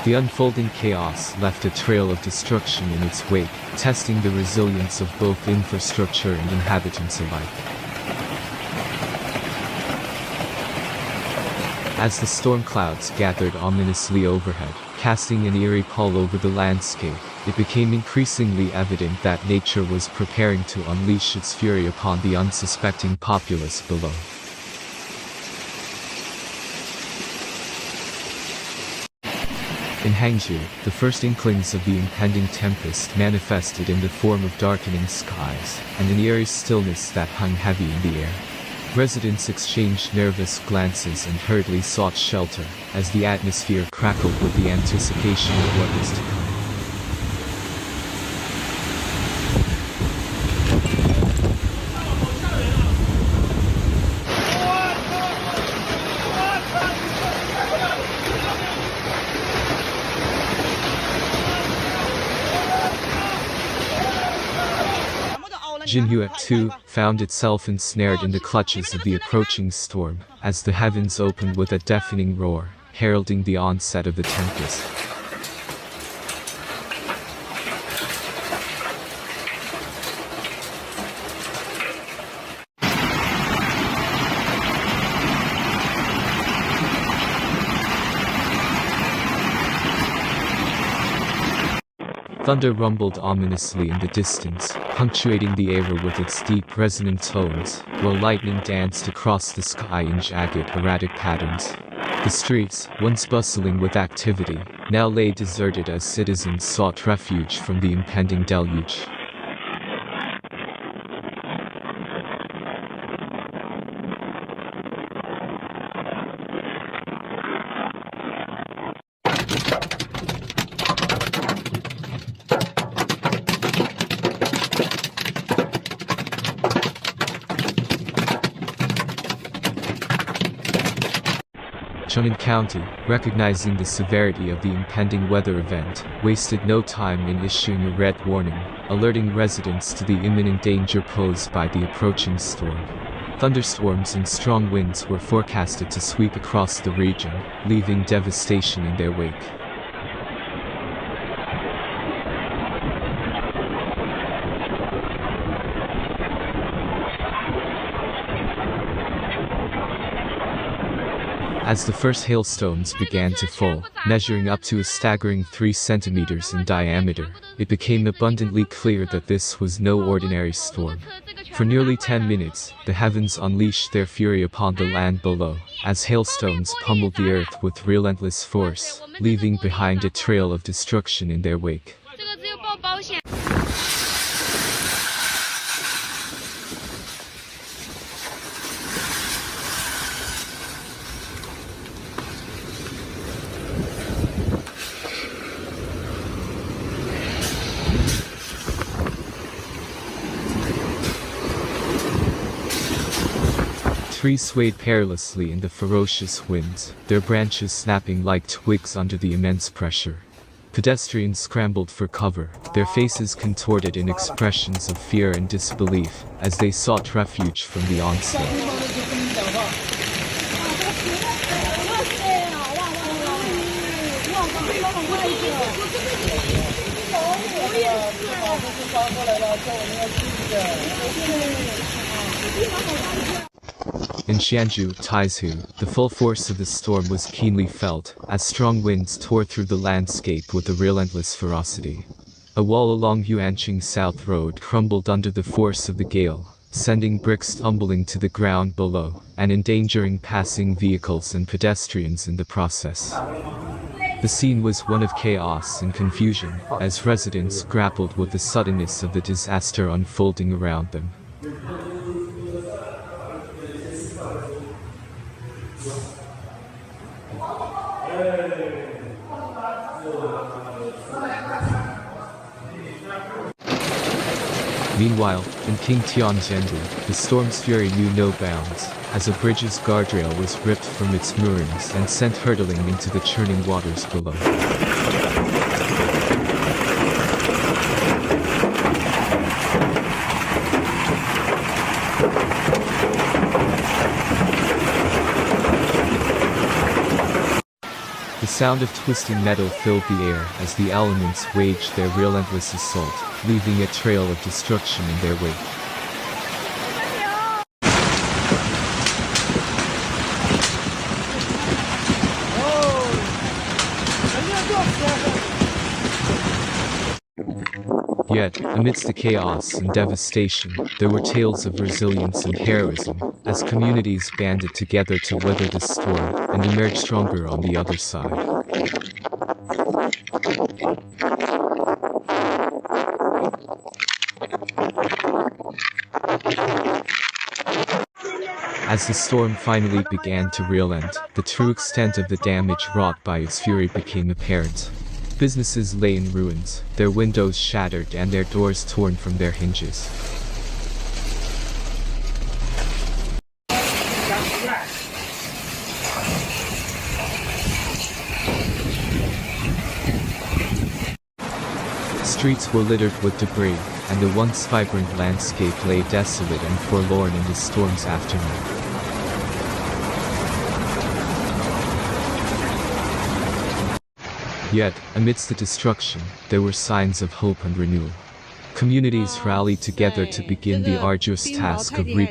The unfolding chaos left a trail of destruction in its wake, testing the resilience of both infrastructure and inhabitants alike. As the storm clouds gathered ominously overhead, casting an eerie pall over the landscape, it became increasingly evident that nature was preparing to unleash its fury upon the unsuspecting populace below. In Hangzhou, the first inklings of the impending tempest manifested in the form of darkening skies, and an eerie stillness that hung heavy in the air. Residents exchanged nervous glances and hurriedly sought shelter, as the atmosphere crackled with the anticipation of what was to come. Jinhua, too, found itself ensnared in the clutches of the approaching storm, as the heavens opened with a deafening roar, heralding the onset of the tempest. Thunder rumbled ominously in the distance, punctuating the air with its deep resonant tones, while lightning danced across the sky in jagged, erratic patterns. The streets, once bustling with activity, now lay deserted as citizens sought refuge from the impending deluge. Chunnan County, recognizing the severity of the impending weather event, wasted no time in issuing a red warning, alerting residents to the imminent danger posed by the approaching storm. Thunderstorms and strong winds were forecasted to sweep across the region, leaving devastation in their wake. As the first hailstones began to fall, measuring up to a staggering 3 centimeters in diameter, it became abundantly clear that this was no ordinary storm. For nearly 10 minutes, the heavens unleashed their fury upon the land below, as hailstones pummeled the earth with relentless force, leaving behind a trail of destruction in their wake. Trees swayed perilously in the ferocious winds, their branches snapping like twigs under the immense pressure. Pedestrians scrambled for cover, their faces contorted in expressions of fear and disbelief, as they sought refuge from the onslaught. In Xianzhou, Taizhou, the full force of the storm was keenly felt, as strong winds tore through the landscape with a relentless ferocity. A wall along Yuanqing South Road crumbled under the force of the gale, sending bricks tumbling to the ground below, and endangering passing vehicles and pedestrians in the process. The scene was one of chaos and confusion, as residents grappled with the suddenness of the disaster unfolding around them. Meanwhile, in Qingtianzhou, the storm's fury knew no bounds, as a bridge's guardrail was ripped from its moorings and sent hurtling into the churning waters below. The sound of twisting metal filled the air as the elements waged their relentless assault, leaving a trail of destruction in their wake. Yet, amidst the chaos and devastation, there were tales of resilience and heroism, as communities banded together to weather the storm and emerge stronger on the other side. As the storm finally began to relent, the true extent of the damage wrought by its fury became apparent. Businesses lay in ruins, their windows shattered and their doors torn from their hinges. Streets were littered with debris, and the once vibrant landscape lay desolate and forlorn in the storm's aftermath. Yet, amidst the destruction, there were signs of hope and renewal. Communities rallied together to begin the arduous task of rebuilding